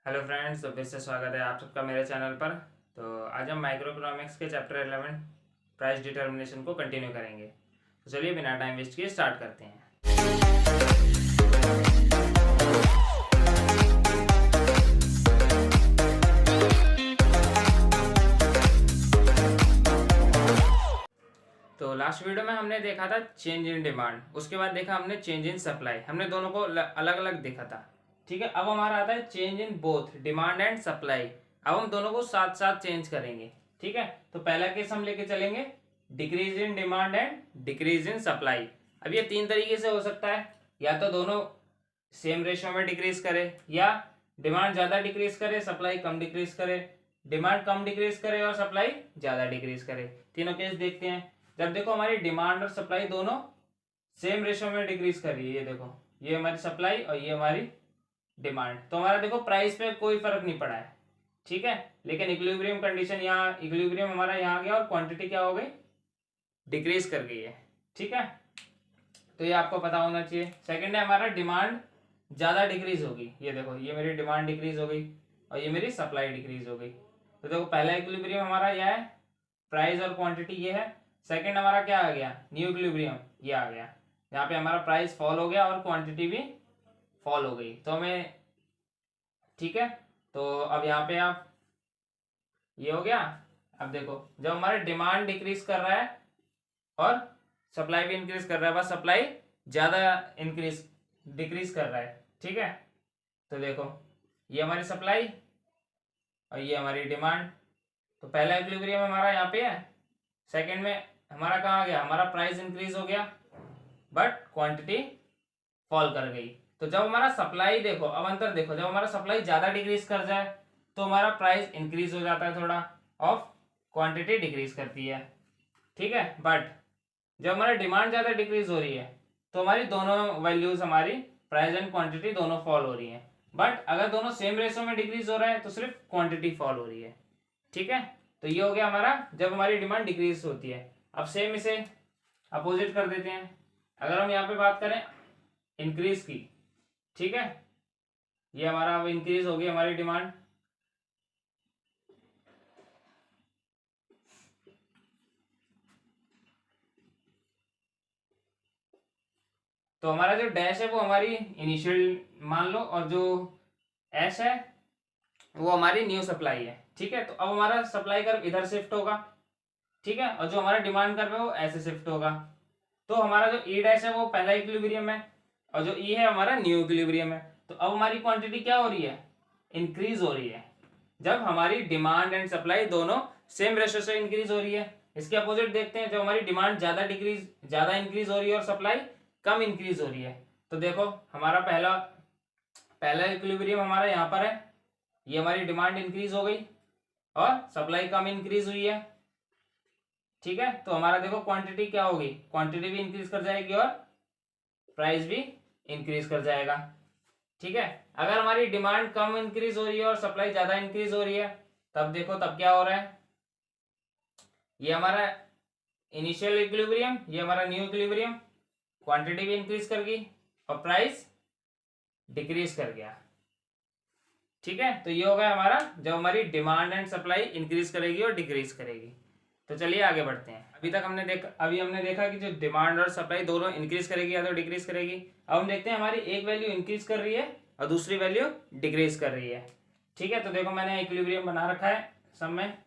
Hello friends, तो फिर से स्वागत है आप सबका मेरे चैनल पर। तो आज हम माइक्रो इकोनॉमिक्स के चैप्टर 11 प्राइस डिटर्मिनेशन को कंटिन्यू करेंगे। तो चलिए बिना टाइम वेस्ट किए स्टार्ट करते हैं। तो लास्ट वीडियो में हमने देखा था चेंज इन डिमांड, उसके बाद देखा हमने चेंज इन सप्लाई। हमने दोनों को अलग अलग देखा था। ठीक है, अब हमारा आता है change in both demand and supply. अब हम दोनों को साथ साथ चेंज करेंगे। ठीक है, तो पहला केस हम लेके चलेंगे decrease in demand and decrease in supply. अब ये तीन तरीके से हो सकता है, या तो दोनों सेम रेशियो में डिक्रीज करे, या डिमांड ज्यादा डिक्रीज करे सप्लाई कम डिक्रीज करे, डिमांड कम डिक्रीज करे और सप्लाई ज्यादा डिक्रीज करे। तीनों केस देखते हैं। जब देखो हमारी डिमांड और सप्लाई दोनों सेम रेशियो में डिक्रीज कर रही है, ये देखो ये हमारी सप्लाई और ये हमारी डिमांड, तो हमारा देखो प्राइस पे कोई फर्क नहीं पड़ा है। ठीक है, लेकिन इक्विलिब्रियम कंडीशन यहाँ, इक्विलिब्रियम हमारा यहाँ गया और क्वांटिटी क्या हो गई, डिक्रीज कर गई है। ठीक है, तो ये आपको पता होना चाहिए। सेकंड है हमारा डिमांड ज्यादा डिक्रीज होगी, ये देखो ये मेरी डिमांड डिक्रीज हो गई और ये मेरी सप्लाई डिक्रीज हो गई। तो देखो पहला इक्विलिब्रियम हमारा यह है, प्राइस और क्वांटिटी ये है। सेकंड हमारा क्या आ गया, न्यू इक्विलिब्रियम ये आ गया, यहाँ पे हमारा प्राइस फॉल हो गया और क्वांटिटी भी फॉल हो गई। तो हमें ठीक है, तो अब यहाँ पे आप ये हो गया। अब देखो जब हमारा डिमांड डिक्रीज कर रहा है और सप्लाई भी इंक्रीज कर रहा है, बस सप्लाई ज्यादा इंक्रीज डिक्रीज कर रहा है। ठीक है, तो देखो ये हमारी सप्लाई और ये हमारी डिमांड। तो पहला इक्विलिब्रियम हमारा यहाँ पे है, सेकंड में हमारा कहाँ गया, हमारा प्राइस इंक्रीज हो गया बट क्वांटिटी फॉल कर गई। तो जब हमारा सप्लाई देखो, अब अंतर देखो, जब हमारा सप्लाई ज्यादा डिक्रीज कर जाए तो हमारा प्राइस इंक्रीज हो जाता है थोड़ा, ऑफ क्वांटिटी डिक्रीज करती है। ठीक है, बट जब हमारा डिमांड ज्यादा डिक्रीज हो रही है तो हमारी दोनों वैल्यूज, हमारी प्राइस एंड क्वांटिटी दोनों फॉल हो रही है। बट अगर दोनों सेम रेशो में डिक्रीज हो रहा है तो सिर्फ क्वांटिटी फॉल हो रही है। ठीक है, तो ये हो गया हमारा जब हमारी डिमांड डिक्रीज होती है। अब सेम इसे अपोजिट कर देते हैं। अगर हम यहाँ पे बात करें इंक्रीज की, ठीक है, ये हमारा अब इंक्रीज हो गई हमारी डिमांड, तो हमारा जो डैश है वो हमारी इनिशियल मान लो, और जो एस है वो हमारी न्यू सप्लाई है। ठीक है, तो अब हमारा सप्लाई कर्व इधर शिफ्ट होगा। ठीक है, और जो हमारा डिमांड कर्व है वो ऐसे शिफ्ट होगा। तो हमारा जो ई डैश है वो पहला इक्विलिब्रियम है और जो ई है हमारा न्यू इक्विलिब्रियम है। तो अब हमारी क्वांटिटी क्या हो रही है, इंक्रीज हो रही है, जब हमारी डिमांड एंड सप्लाई दोनों सेम रेशो से इंक्रीज हो रही है। इसके अपोजिट देखते हैं, जब हमारी डिमांड ज्यादा इंक्रीज हो रही है और सप्लाई कम इंक्रीज हो रही है। तो देखो हमारा पहला पहला इक्विलिब्रियम हमारा यहाँ पर है, ये हमारी डिमांड इंक्रीज हो गई और सप्लाई कम इंक्रीज हुई है। ठीक है, तो हमारा देखो क्वांटिटी क्या होगी, क्वांटिटी भी इंक्रीज कर जाएगी और प्राइस भी इंक्रीज कर जाएगा। ठीक है, अगर हमारी डिमांड कम इंक्रीज हो रही है और सप्लाई ज्यादा इंक्रीज हो रही है, तब देखो तब क्या हो रहा है, ये हमारा इनिशियल इक्विलिब्रियम, ये हमारा न्यू इक्विलिब्रियम, क्वांटिटी भी इंक्रीज कर गई और प्राइस डिक्रीज कर गया। ठीक है, तो ये हो गया हमारा जब हमारी डिमांड एंड सप्लाई इंक्रीज करेगी और डिक्रीज करेगी। तो चलिए आगे बढ़ते हैं। अभी हमने देखा कि जो डिमांड और सप्लाई दोनों इंक्रीज करेगी या तो डिक्रीज करेगी। अब हम देखते हैं हमारी एक वैल्यू इंक्रीज कर रही है और दूसरी वैल्यू डिक्रीज कर रही है। ठीक है, तो देखो मैंने इक्विलिब्रियम बना रखा है सब में।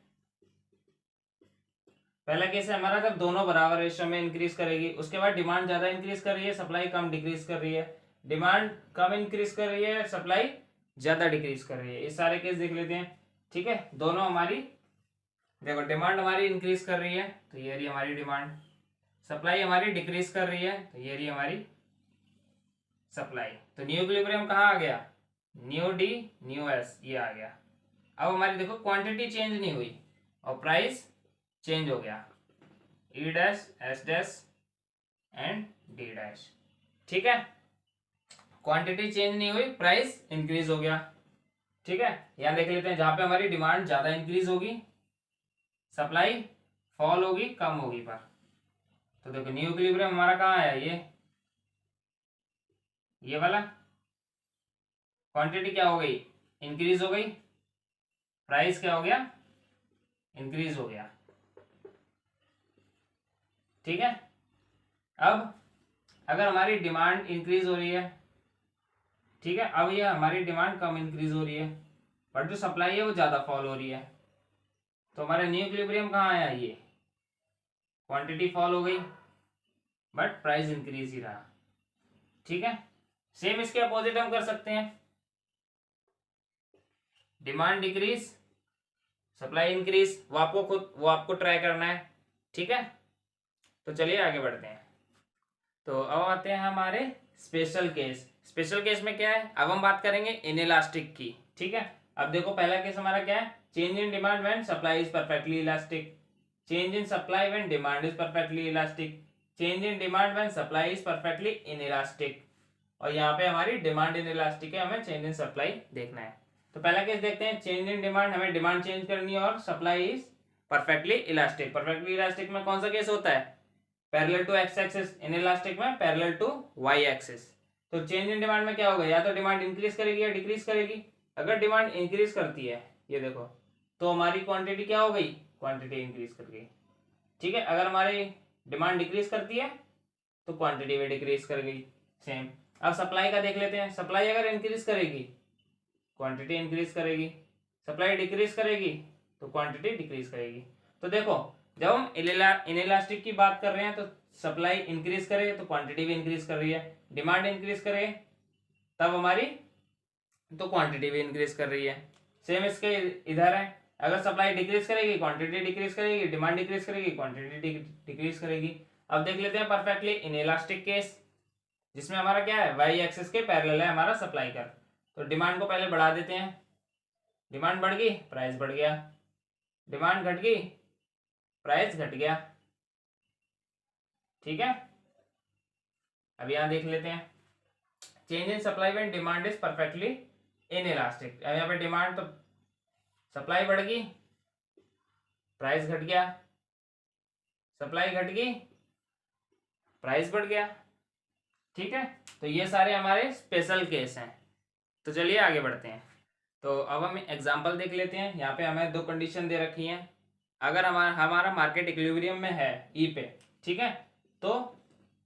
पहला केस है हमारा जब दोनों बराबर रेशियो में इंक्रीज करेगी, उसके बाद डिमांड ज्यादा इंक्रीज कर रही है, सप्लाई कम डिक्रीज कर रही है, डिमांड कम इंक्रीज कर रही है, सप्लाई ज्यादा डिक्रीज कर रही है। इस सारे केस देख लेते हैं। ठीक है, दोनों हमारी देखो डिमांड हमारी इंक्रीज कर रही है तो ये रही हमारी डिमांड, सप्लाई हमारी डिक्रीज कर रही है तो ये रही हमारी सप्लाई। तो न्यू इक्विलिब्रियम कहाँ आ गया, न्यू डी न्यू एस ये आ गया। अब हमारी देखो क्वांटिटी चेंज नहीं हुई और प्राइस चेंज हो गया, ई dash S dash and D dash. ठीक है, क्वांटिटी चेंज नहीं हुई, प्राइस इंक्रीज हो गया। ठीक है, यहां देख लेते हैं जहां पे हमारी डिमांड ज्यादा इंक्रीज होगी, सप्लाई फॉल होगी कम होगी पर। तो देखो न्यू इक्विलिब्रियम हमारा कहाँ है, ये वाला, क्वांटिटी क्या हो गई इंक्रीज हो गई, प्राइस क्या हो गया, इंक्रीज हो गया। ठीक है, अब अगर हमारी डिमांड इंक्रीज हो रही है, ठीक है, अब ये हमारी डिमांड कम इंक्रीज हो रही है बट जो सप्लाई है वो ज़्यादा फॉल हो रही है, तो हमारा न्यू इक्विलिब्रियम कहाँ आया, ये क्वांटिटी फॉल हो गई बट प्राइस इंक्रीज ही रहा। ठीक है, सेम इसके अपोजिट हम कर सकते हैं, डिमांड डिक्रीज सप्लाई इंक्रीज, वो आपको ट्राई करना है। ठीक है, तो चलिए आगे बढ़ते हैं। तो अब आते हैं हमारे स्पेशल केस। स्पेशल केस में क्या है, अब हम बात करेंगे इनइलास्टिक की। ठीक है, अब देखो पहला केस हमारा क्या है, change in demand when supply is perfectly elastic, change in supply when demand is perfectly elastic, change in demand when supply is perfectly inelastic. और यहाँ पे हमारी डिमांड इनइलास्टिक है, हमें चेंज इन सप्लाई देखना है। तो पहला केस देखते हैं, चेंज इन डिमांड, हमें डिमांड चेंज करनी है और supply is perfectly elastic. Perfectly elastic में कौन सा केस होता है, parallel to X axis, inelastic में पैरेलल टू वाई एक्सिस। तो चेंज इन डिमांड में क्या होगा, या तो डिमांड इंक्रीज करेगी या डिक्रीज करेगी। अगर डिमांड इंक्रीज करती है, ये देखो, तो हमारी क्वांटिटी क्या हो गई, क्वांटिटी इंक्रीज कर गई। ठीक है, अगर हमारी डिमांड डिक्रीज करती है तो क्वांटिटी भी डिक्रीज कर गई। सेम अब सप्लाई का देख लेते हैं, सप्लाई अगर इंक्रीज करेगी क्वांटिटी इंक्रीज करेगी, सप्लाई डिक्रीज करेगी तो क्वांटिटी डिक्रीज करेगी। तो देखो जब हम इनइलास्टिक की बात कर रहे हैं तो सप्लाई इंक्रीज करे तो क्वांटिटी भी इंक्रीज कर रही है, डिमांड इंक्रीज करे तब हमारी तो क्वांटिटी भी इंक्रीज कर रही है। सेम इसके इधर है, अगर सप्लाई डिक्रीज करेगी क्वांटिटी डिक्रीज करेगी, डिमांड डिक्रीज करेगी क्वांटिटी डिक्रीज करेगी। अब देख लेते हैं परफेक्टली इनइलास्टिक केस, जिसमें हमारा क्या है, वाई एक्सिस के पैरेलल है हमारा सप्लाई कर। तो डिमांड को पहले बढ़ा देते हैं, डिमांड बढ़ गई प्राइस बढ़ गया, डिमांड घट गई प्राइस घट गया। ठीक है, अब यहां देख लेते हैं, change in supply when demand is perfectly inelastic. अब यहाँ पे डिमांड तो सप्लाई बढ़ गई प्राइस घट गया, सप्लाई घट गई प्राइस बढ़ गया। ठीक है, तो ये सारे हमारे स्पेशल केस हैं। तो चलिए आगे बढ़ते हैं। तो अब हम एग्जांपल देख लेते हैं। यहाँ पे हमें दो कंडीशन दे रखी हैं, अगर हमारा मार्केट इक्विलिब्रियम में है ई पे, ठीक है, तो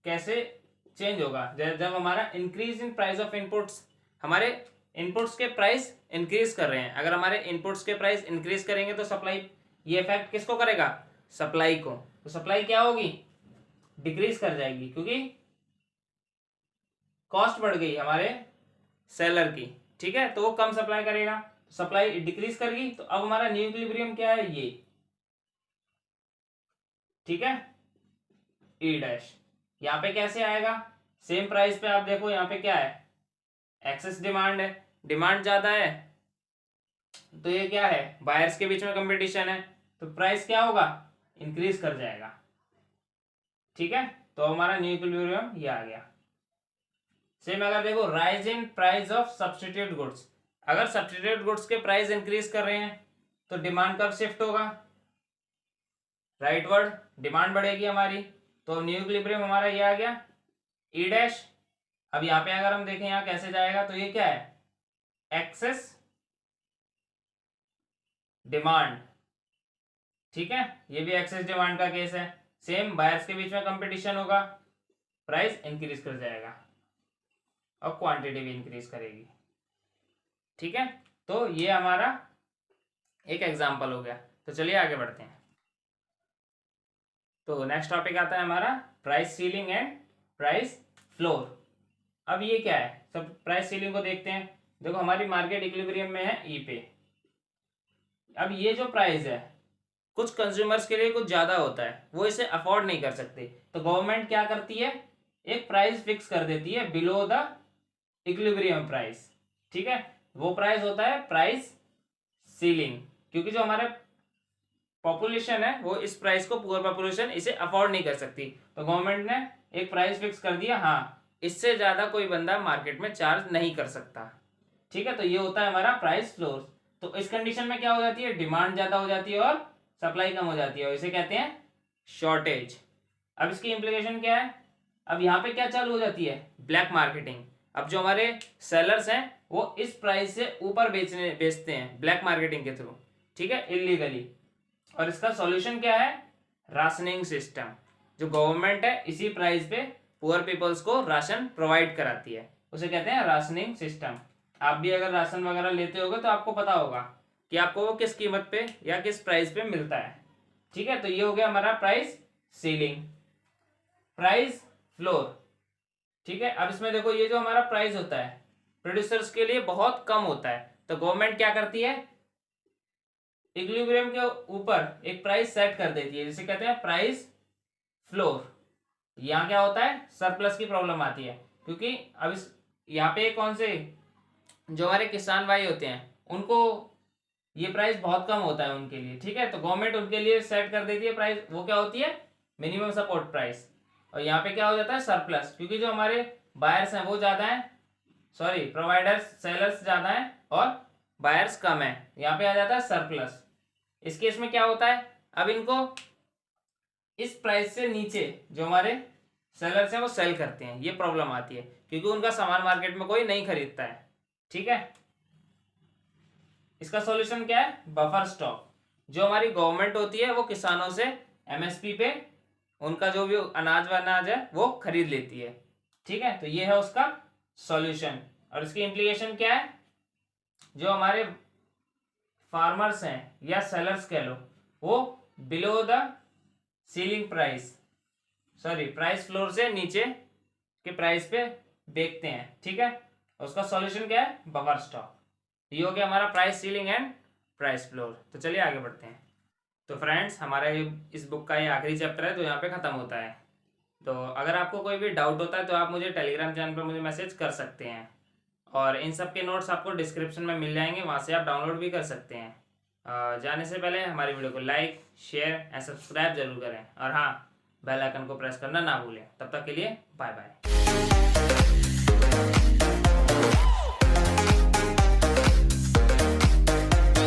कैसे चेंज होगा जब हमारा increase in price of inputs, हमारे इनपुट्स के प्राइस इंक्रीज कर रहे हैं, अगर हमारे इनपुट्स के प्राइस इंक्रीज करेंगे तो सप्लाई, ये इफेक्ट किसको करेगा, सप्लाई को। तो सप्लाई क्या होगी, डिक्रीज कर जाएगी क्योंकि कॉस्ट बढ़ गई हमारे सेलर की। ठीक है, तो वो कम सप्लाई करेगा, सप्लाई डिक्रीज करेगी, तो अब हमारा न्यू इक्विलिब्रियम क्या है, ये। ठीक है, ई डैश यहाँ पे कैसे आएगा, सेम प्राइस पे आप देखो यहाँ पे क्या है, एक्सेस डिमांड है, डिमांड ज्यादा है तो ये क्या है, बायर्स के बीच में कंपटीशन है, तो प्राइस क्या होगा, इंक्रीज कर जाएगा। ठीक है, तो हमारा न्यू इक्विलिब्रियम ये आ गया। सेम अगर देखो rise in price of substitute goods, अगर सब्स्टिट्यूट गुड्स के प्राइस इंक्रीज कर रहे हैं तो डिमांड कब शिफ्ट होगा, राइट वर्ड, डिमांड बढ़ेगी हमारी, तो न्यू इक्विलिब्रियम हमारा ये आ गया ई डैश। अब यहाँ पे अगर हम देखें यहाँ कैसे जाएगा, तो ये क्या है, एक्सेस डिमांड। ठीक है, ये भी एक्सेस डिमांड का केस है, सेम बायर्स के बीच में कंपटीशन होगा, प्राइस इंक्रीज कर जाएगा और क्वांटिटी भी इंक्रीज करेगी। ठीक है, तो ये हमारा एक एग्जांपल हो गया। तो चलिए आगे बढ़ते हैं। तो नेक्स्ट टॉपिक आता है हमारा price ceiling and price floor. अब ये क्या है, सब प्राइस सीलिंग को देखते हैं। देखो हमारी मार्केट इक्विलिब्रियम में है ई पे, अब ये जो प्राइस है कुछ कंज्यूमर्स के लिए कुछ ज्यादा होता है, वो इसे अफोर्ड नहीं कर सकते, तो गवर्नमेंट क्या करती है, एक प्राइस फिक्स कर देती है बिलो द इक्विलिब्रियम प्राइस। ठीक है, वो प्राइस होता है प्राइस सीलिंग, क्योंकि जो हमारे पॉपुलेशन है वो इस प्राइस को, पुअर पॉपुलेशन इसे अफोर्ड नहीं कर सकती, तो गवर्नमेंट ने एक प्राइस फिक्स कर दिया, हाँ इससे ज्यादा कोई बंदा मार्केट में चार्ज नहीं कर सकता। ठीक है, तो ये होता है हमारा प्राइस फ्लोर। तो इस कंडीशन में क्या हो जाती है, डिमांड ज्यादा हो जाती है और सप्लाई कम हो जाती है, और इसे कहते हैं शॉर्टेज। अब इसकी इंप्लीकेशन क्या है, अब यहाँ पे क्या चालू हो जाती है, ब्लैक मार्केटिंग। अब जो हमारे सेलर्स हैं वो इस प्राइस से ऊपर बेचते हैं ब्लैक मार्केटिंग के थ्रू, ठीक है, इलीगली। और इसका सॉल्यूशन क्या है? Rationing system. जो गवर्नमेंट है इसी प्राइस पे पुअर पीपल्स को राशन प्रोवाइड कराती है, उसे कहते हैं राशनिंग सिस्टम। आप भी अगर राशन वगैरह लेते होगे तो आपको पता होगा कि आपको वो किस कीमत पे या किस प्राइस पे मिलता है, ठीक है। तो ये हो गया हमारा प्राइस सीलिंग। प्राइस फ्लोर, ठीक है। अब इसमें देखो, ये जो हमारा प्राइस होता है प्रोड्यूसर्स के लिए बहुत कम होता है, तो गवर्नमेंट क्या करती है, इक्विलिब्रियम के ऊपर एक प्राइस सेट कर देती है, जिसे कहते हैं प्राइस फ्लोर। यहाँ क्या होता है, सरप्लस की प्रॉब्लम आती है, क्योंकि अब इस यहाँ पे कौन से जो हमारे किसान भाई होते हैं उनको ये प्राइस बहुत कम होता है उनके लिए, ठीक है। तो गवर्नमेंट उनके लिए सेट कर देती है प्राइस, वो क्या होती है, मिनिमम सपोर्ट प्राइस। और यहाँ पे क्या हो जाता है, सरप्लस, क्योंकि जो हमारे बायर्स हैं वो ज्यादा हैं, सॉरी प्रोवाइडर्स सेलर्स ज्यादा हैं और बायर्स कम है, यहाँ पे आ जाता है सरप्लस। इस केस में क्या होता है, अब इनको इस प्राइस से नीचे जो हमारे सेलर्स हैं वो सेल करते हैं, ये प्रॉब्लम आती है, क्योंकि उनका सामान मार्केट में कोई नहीं खरीदता है, ठीक है। इसका सॉल्यूशन क्या है, बफर स्टॉक। जो हमारी गवर्नमेंट होती है वो किसानों से एमएसपी पे उनका जो भी अनाज है वो खरीद लेती है, ठीक है। तो ये है उसका सॉल्यूशन। और इसकी इम्प्लीकेशन क्या है, जो हमारे फार्मर्स हैं या सेलर्स कह लो, वो below the ceiling price, sorry price floor से नीचे के प्राइस पे बेचते हैं, ठीक है। उसका सॉल्यूशन क्या है, बफर स्टॉक। ये हो गया हमारा price ceiling and price floor. तो चलिए आगे बढ़ते हैं। तो फ्रेंड्स, हमारा ये इस बुक का ये आखिरी चैप्टर है, तो यहाँ पे ख़त्म होता है। तो अगर आपको कोई भी डाउट होता है तो आप मुझे टेलीग्राम चैनल पर मुझे मैसेज कर सकते हैं, और इन सब के नोट्स आपको डिस्क्रिप्शन में मिल जाएंगे, वहाँ से आप डाउनलोड भी कर सकते हैं। जाने से पहले हमारी वीडियो को लाइक, शेयर एंड सब्सक्राइब जरूर करें, और हाँ, बेल आइकन को प्रेस करना ना भूलें। तब तक के लिए बाय बाय।